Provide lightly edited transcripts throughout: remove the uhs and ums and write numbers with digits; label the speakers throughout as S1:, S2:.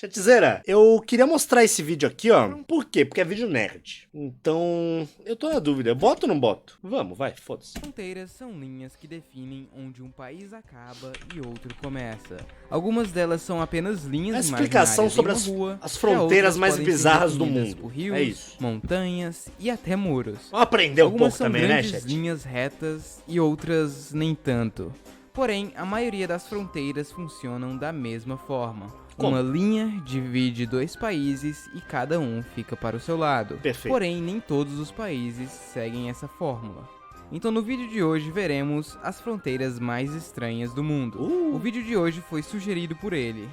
S1: Chatzeira, eu queria mostrar esse vídeo aqui, ó. Por quê? Porque é vídeo nerd. Então, eu tô na dúvida. Eu boto ou não boto? Vamos, vai, foda-se.
S2: Fronteiras são linhas que definem onde um país acaba e outro começa. Algumas delas são apenas linhas
S1: A explicação sobre
S2: imaginárias em uma rua,
S1: as fronteiras
S2: já
S1: mais
S2: outras podem ser
S1: bizarras do
S2: definidas
S1: mundo.
S2: por rios,
S1: É isso.
S2: montanhas e até muros.
S1: Vamos aprender um
S2: Algumas
S1: pouco
S2: são
S1: também, né,
S2: grandes
S1: chat?
S2: linhas retas e outras nem tanto. Porém, a maioria das fronteiras funcionam da mesma forma.
S1: Como?
S2: Uma linha divide dois países e cada um fica para o seu lado.
S1: Perfeito.
S2: Porém, nem todos os países seguem essa fórmula. Então no vídeo de hoje veremos as fronteiras mais estranhas do mundo. O vídeo de hoje foi sugerido por ele.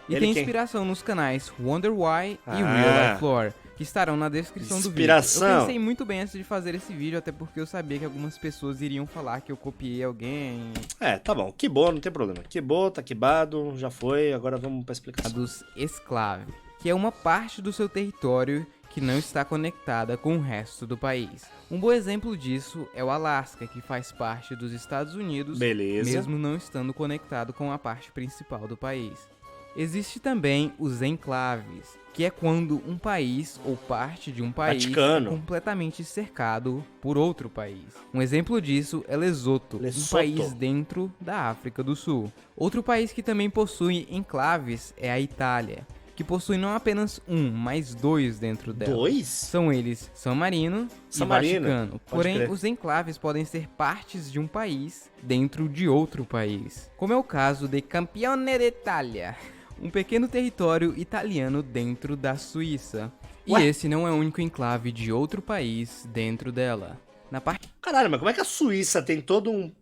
S2: E
S1: Ele
S2: tem
S1: quem?
S2: inspiração nos canais Wonder Why e Real
S1: Ah.
S2: Life Lore, que estarão na descrição do vídeo.
S1: Inspiração.
S2: Eu pensei muito bem antes de fazer esse vídeo, até porque eu sabia que algumas pessoas iriam falar que eu copiei alguém.
S1: É, tá bom. Que boa, não tem problema. Que boa, tá quibado, já foi. Agora vamos pra
S2: A
S1: explicação.
S2: dos esclave, que é uma parte do seu território que não está conectada com o resto do país. Um bom exemplo disso é o Alasca, que faz parte dos Estados Unidos,
S1: Beleza.
S2: mesmo não estando conectado com a parte principal do país. Existe também os enclaves, que é quando um país ou parte de um país
S1: Vaticano.
S2: é completamente cercado por outro país. Um exemplo disso é Lesoto, um
S1: Lesoto.
S2: país dentro da África do Sul. Outro país que também possui enclaves é a Itália, que possui não apenas um, mas dois dentro dela.
S1: Dois?
S2: São eles San Marino
S1: San
S2: e
S1: Marino,
S2: Vaticano.
S1: pode
S2: Porém,
S1: crer.
S2: os enclaves podem ser partes de um país dentro de outro país. Como é o caso de Campione d'Italia, um pequeno território italiano dentro da Suíça. E
S1: Ué?
S2: esse não é o único enclave de outro país dentro dela. Na parte
S1: Caralho, mas como é que a Suíça tem todo um...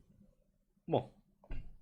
S1: Bom,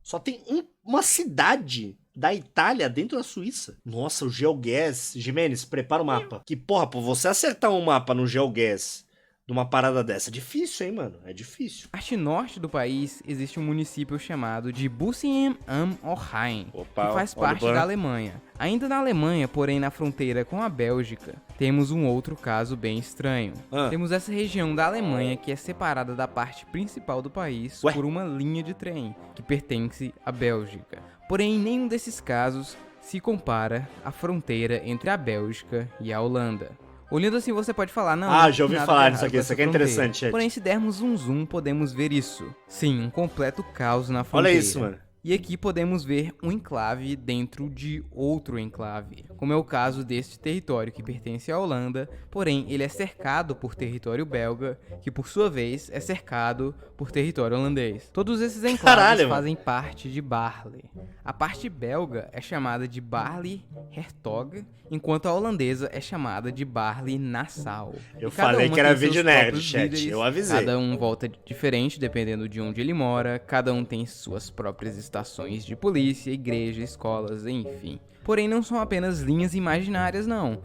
S1: só tem uma cidade da Itália dentro da Suíça. Nossa, o GeoGuess. Jimenez, prepara o mapa. Que porra, pô, você acertar um mapa no GeoGuess de uma parada dessa é difícil, hein, mano? É difícil.
S2: norte do país existe um município chamado de Bussien am Rhein,
S1: Opa,
S2: que faz
S1: olha o
S2: parte
S1: ban.
S2: da Alemanha. Ainda na Alemanha, porém na fronteira com a Bélgica, temos um outro caso bem estranho.
S1: Ah.
S2: Temos essa região da Alemanha que é separada da parte principal do país
S1: Ué?
S2: por uma linha de trem, que pertence à Bélgica. Porém, em nenhum desses casos se compara à fronteira entre a Bélgica e a Holanda. Olhando assim, você pode falar, não.
S1: Ah, já ouvi
S2: nada de
S1: falar
S2: errado
S1: disso aqui,
S2: com
S1: isso
S2: essa
S1: aqui é
S2: fronteira.
S1: interessante, chat.
S2: Porém, se dermos um zoom, podemos ver isso. Sim, um completo caos na
S1: Olha
S2: fronteira.
S1: isso, mano.
S2: E aqui podemos ver um enclave dentro de outro enclave, como é o caso deste território que pertence à Holanda, porém ele é cercado por território belga, que por sua vez é cercado por território holandês. Todos esses enclaves
S1: Caralho, mano.
S2: fazem parte de Barley. A parte belga é chamada de Barley Hertog, enquanto a holandesa é chamada de Barley Nassau.
S1: Eu
S2: E cada
S1: falei
S2: uma
S1: que era
S2: tem seus
S1: vídeo nerd,
S2: próprios
S1: chat,
S2: líderes,
S1: eu avisei.
S2: Cada um volta diferente dependendo de onde ele mora, cada um tem suas próprias estações de polícia, igreja, escolas, enfim. Porém, não são apenas linhas imaginárias, não.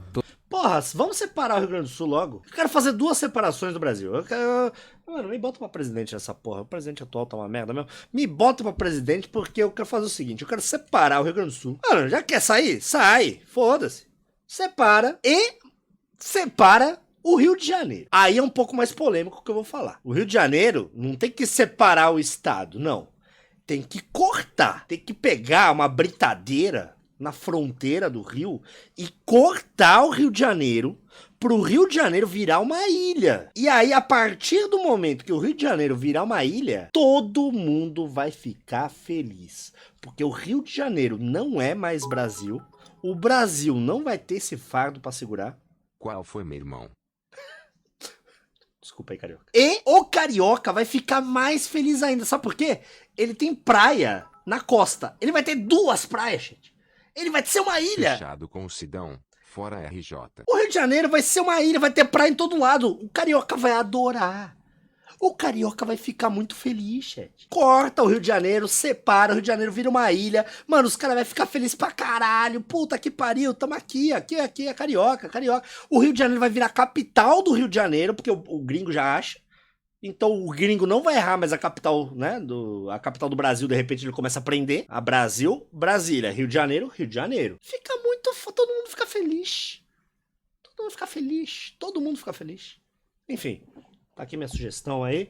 S1: Porra, vamos separar o Rio Grande do Sul logo? Eu quero fazer duas separações do Brasil. Eu quero... Mano, me bota pra presidente nessa porra. O presidente atual tá uma merda mesmo. Me bota pra presidente porque eu quero fazer o seguinte. Eu quero separar o Rio Grande do Sul. Mano, já quer sair? Sai. Foda-se. Separa e separa o Rio de Janeiro. Aí é um pouco mais polêmico o que eu vou falar. O Rio de Janeiro não tem que separar o estado, não. Tem que cortar. Tem que pegar uma britadeira na fronteira do Rio e cortar o Rio de Janeiro pro Rio de Janeiro virar uma ilha. E aí, a partir do momento que o Rio de Janeiro virar uma ilha, todo mundo vai ficar feliz. Porque o Rio de Janeiro não é mais Brasil. O Brasil não vai ter esse fardo pra segurar.
S3: Qual foi, meu irmão?
S1: Desculpa aí, Carioca. E o Carioca vai ficar mais feliz ainda. Sabe por quê? Ele tem praia na costa. Ele vai ter duas praias, gente. Ele vai ser uma ilha.
S3: Fechado com o Sidão, fora RJ.
S1: O Rio de Janeiro vai ser uma ilha, vai ter praia em todo lado. O Carioca vai adorar. O Carioca vai ficar muito feliz, chat. Corta o Rio de Janeiro, separa, o Rio de Janeiro vira uma ilha. Mano, os caras vão ficar felizes pra caralho. Puta que pariu, tamo aqui é Carioca. O Rio de Janeiro vai virar a capital do Rio de Janeiro, porque o gringo já acha. Então o gringo não vai errar, mas a capital, né, a capital do Brasil, de repente ele começa a aprender. A Brasil, Brasília, Rio de Janeiro, Rio de Janeiro. Fica muito, todo mundo fica feliz. Todo mundo fica feliz, todo mundo fica feliz. Enfim, tá aqui minha sugestão aí.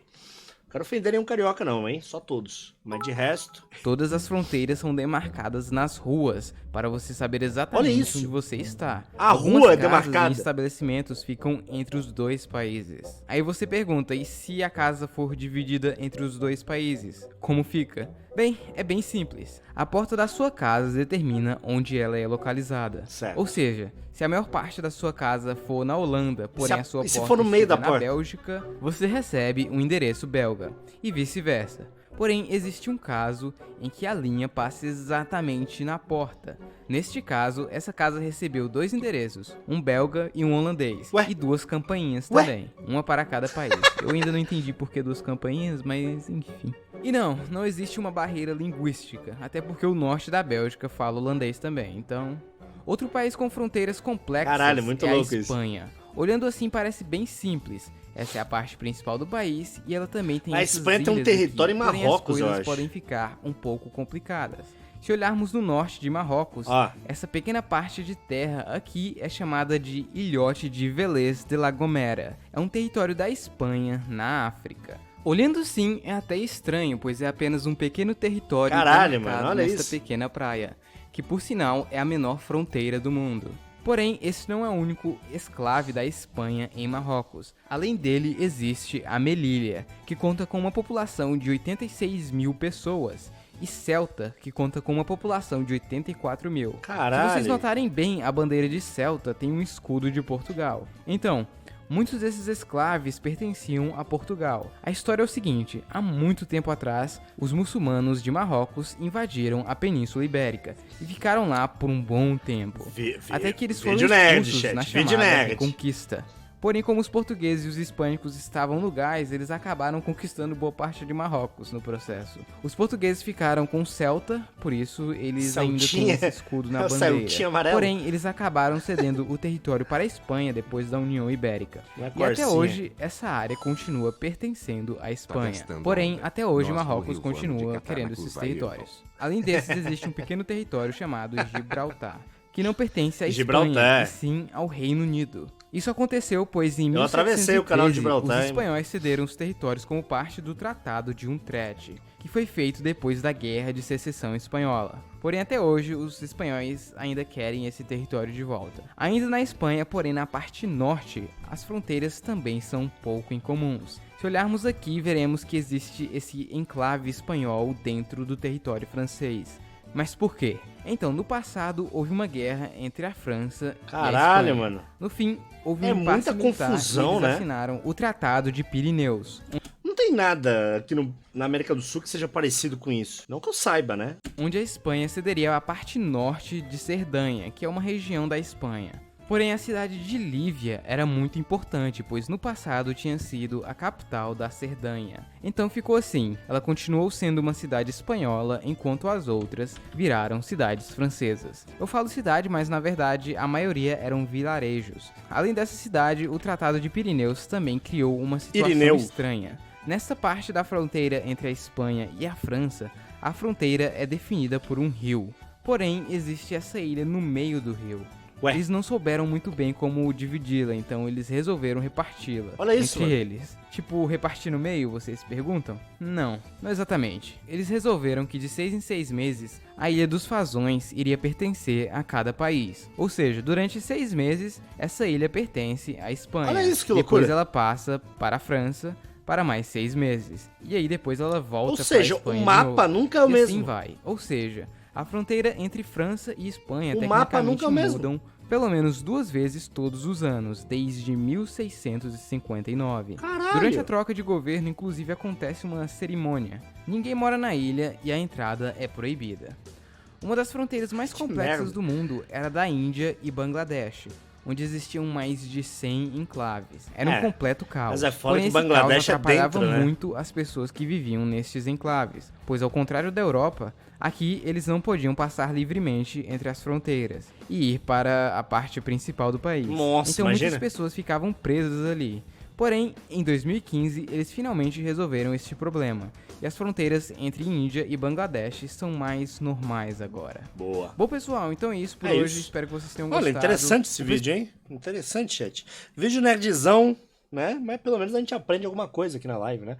S1: Não quero ofender nenhum carioca não, hein, só todos. Mas de resto...
S2: Todas as fronteiras são demarcadas nas ruas, para você saber exatamente
S1: isso.
S2: onde você está.
S1: A
S2: Algumas
S1: rua é
S2: casas
S1: demarcada.
S2: e estabelecimentos ficam entre os dois países. Aí você pergunta, e se a casa for dividida entre os dois países? Como fica? Bem, é bem simples. A porta da sua casa determina onde ela é localizada.
S1: Certo.
S2: Ou seja, se a maior parte da sua casa for na Holanda, porém a sua
S1: e se
S2: porta
S1: for no meio da
S2: estiver na
S1: porta?
S2: Bélgica, você recebe um endereço belga, e vice-versa. Porém, existe um caso em que a linha passa exatamente na porta. Neste caso, essa casa recebeu 2 endereços, um belga e um holandês,
S1: Ué?
S2: e 2 campainhas
S1: Ué?
S2: também, uma para cada país. Eu ainda não entendi por que 2 campainhas, mas enfim. E não existe uma barreira linguística, até porque o norte da Bélgica fala holandês também, então... Outro país com fronteiras complexas
S1: Caralho, muito
S2: é a
S1: louco isso.
S2: Espanha. Olhando assim parece bem simples. Essa é a parte principal do país e ela também tem
S1: A
S2: essas
S1: Espanha tem um
S2: ilhas
S1: território
S2: aqui,
S1: em
S2: porém
S1: Marrocos,
S2: as
S1: eu
S2: coisas
S1: acho.
S2: podem ficar um pouco complicadas. Se olharmos no norte de Marrocos,
S1: Ó.
S2: essa pequena parte de terra aqui é chamada de Ilhote de Vélez de la Gomera. É um território da Espanha na África. Olhando assim é até estranho, pois é apenas um pequeno território
S1: Caralho,
S2: demarcado
S1: mano, olha
S2: nesta
S1: isso.
S2: pequena praia, que por sinal é a menor fronteira do mundo. Porém, esse não é o único esclave da Espanha em Marrocos. Além dele, existe a Melilla, que conta com uma população de 86 mil pessoas, e Ceuta, que conta com uma população de 84 mil.
S1: Caralho.
S2: Se vocês notarem bem, a bandeira de Ceuta tem um escudo de Portugal. Então, muitos desses escravos pertenciam a Portugal. A história é o seguinte: há muito tempo atrás, os muçulmanos de Marrocos invadiram a Península Ibérica e ficaram lá por um bom tempo, até que eles foram
S1: vídeo nerd,
S2: expulsos
S1: chat,
S2: na
S1: vídeo
S2: chamada
S1: nerd.
S2: Reconquista. Porém, como os portugueses e os hispânicos estavam no gás, eles acabaram conquistando boa parte de Marrocos no processo. Os portugueses ficaram com Celta, por isso eles ainda têm
S1: Celtinha.
S2: esse escudo na
S1: É o
S2: bandeira.
S1: Celtinha amarelo.
S2: Porém, eles acabaram cedendo o território para a Espanha depois da União Ibérica.
S1: Não é
S2: E até
S1: Corsinha.
S2: hoje, essa área continua pertencendo à Espanha.
S3: gastando
S2: Porém,
S3: onda.
S2: até hoje,
S3: Nós no
S2: Marrocos
S3: Rio vamos de
S2: continua
S3: catar
S2: querendo
S3: na
S2: esses
S3: curva aí,
S2: territórios. Além desses, existe um pequeno território chamado Gibraltar, que não pertence à
S1: Gibraltar.
S2: Espanha, e sim ao Reino Unido. Isso aconteceu pois em
S1: Eu atravessei o canal de Gibraltar,
S2: os
S1: hein?
S2: espanhóis cederam os territórios como parte do Tratado de Utrecht, que foi feito depois da Guerra de Secessão Espanhola. Porém, até hoje, os espanhóis ainda querem esse território de volta. Ainda na Espanha, porém na parte norte, as fronteiras também são um pouco incomuns. Se olharmos aqui, veremos que existe esse enclave espanhol dentro do território francês. Mas por quê? Então, no passado, houve uma guerra entre a França e a
S1: Caralho,
S2: Espanha.
S1: mano.
S2: No fim, houve
S1: É
S2: um impasse
S1: muita
S2: militar
S1: confusão,
S2: e eles
S1: né?
S2: assinaram o Tratado de Pirineus,
S1: Não tem nada aqui na América do Sul que seja parecido com isso. Não que eu saiba, né?
S2: onde a Espanha cederia a parte norte de Cerdanha, que é uma região da Espanha. Porém, a cidade de Lívia era muito importante, pois no passado tinha sido a capital da Cerdanha. Então ficou assim, ela continuou sendo uma cidade espanhola, enquanto as outras viraram cidades francesas. Eu falo cidade, mas na verdade a maioria eram vilarejos. Além dessa cidade, o Tratado de Pirineus também criou uma situação
S1: Pirineu.
S2: estranha. Nessa parte da fronteira entre a Espanha e a França, a fronteira é definida por um rio. Porém, existe essa ilha no meio do rio.
S1: Ué.
S2: Eles não souberam muito bem como dividi-la, então eles resolveram reparti-la
S1: Olha isso,
S2: entre
S1: mano.
S2: eles. Tipo, repartir no meio, vocês se perguntam? Não exatamente. Eles resolveram que de 6 em 6 meses, a Ilha dos Fazões iria pertencer a cada país. Ou seja, durante 6 meses, essa ilha pertence à Espanha.
S1: Olha isso, que
S2: Depois
S1: loucura.
S2: ela passa para a França para mais 6 meses. E aí depois ela volta
S1: Ou
S2: para a
S1: seja,
S2: Espanha
S1: o
S2: de
S1: mapa
S2: novo.
S1: nunca é o
S2: E
S1: mesmo.
S2: assim vai. Ou seja, a fronteira entre França e Espanha
S1: O mapa
S2: tecnicamente
S1: nunca é o mesmo.
S2: mudam pelo menos 2 vezes todos os anos, desde 1659.
S1: Caralho.
S2: Durante a troca de governo, inclusive, acontece uma cerimônia. Ninguém mora na ilha e a entrada é proibida. Uma das fronteiras mais complexas
S1: merda.
S2: do mundo era da Índia e Bangladesh, onde existiam mais de 100 enclaves. Era um
S1: É,
S2: completo caos.
S1: mas é foda
S2: Porém,
S1: que
S2: esse
S1: Bangladesh
S2: caos
S1: é
S2: atrapalhava
S1: dentro, né?
S2: muito as pessoas que viviam nestes enclaves, pois ao contrário da Europa, aqui eles não podiam passar livremente entre as fronteiras e ir para a parte principal do país.
S1: Nossa,
S2: então
S1: imagina.
S2: muitas pessoas ficavam presas ali. Porém, em 2015, eles finalmente resolveram este problema, e as fronteiras entre Índia e Bangladesh são mais normais agora.
S1: Boa.
S2: Bom, pessoal, então é isso por
S1: É
S2: hoje.
S1: isso.
S2: Espero que vocês tenham
S1: Olha,
S2: gostado.
S1: interessante esse vídeo, hein? Interessante, chat. Vídeo nerdzão, né? Mas pelo menos a gente aprende alguma coisa aqui na live, né?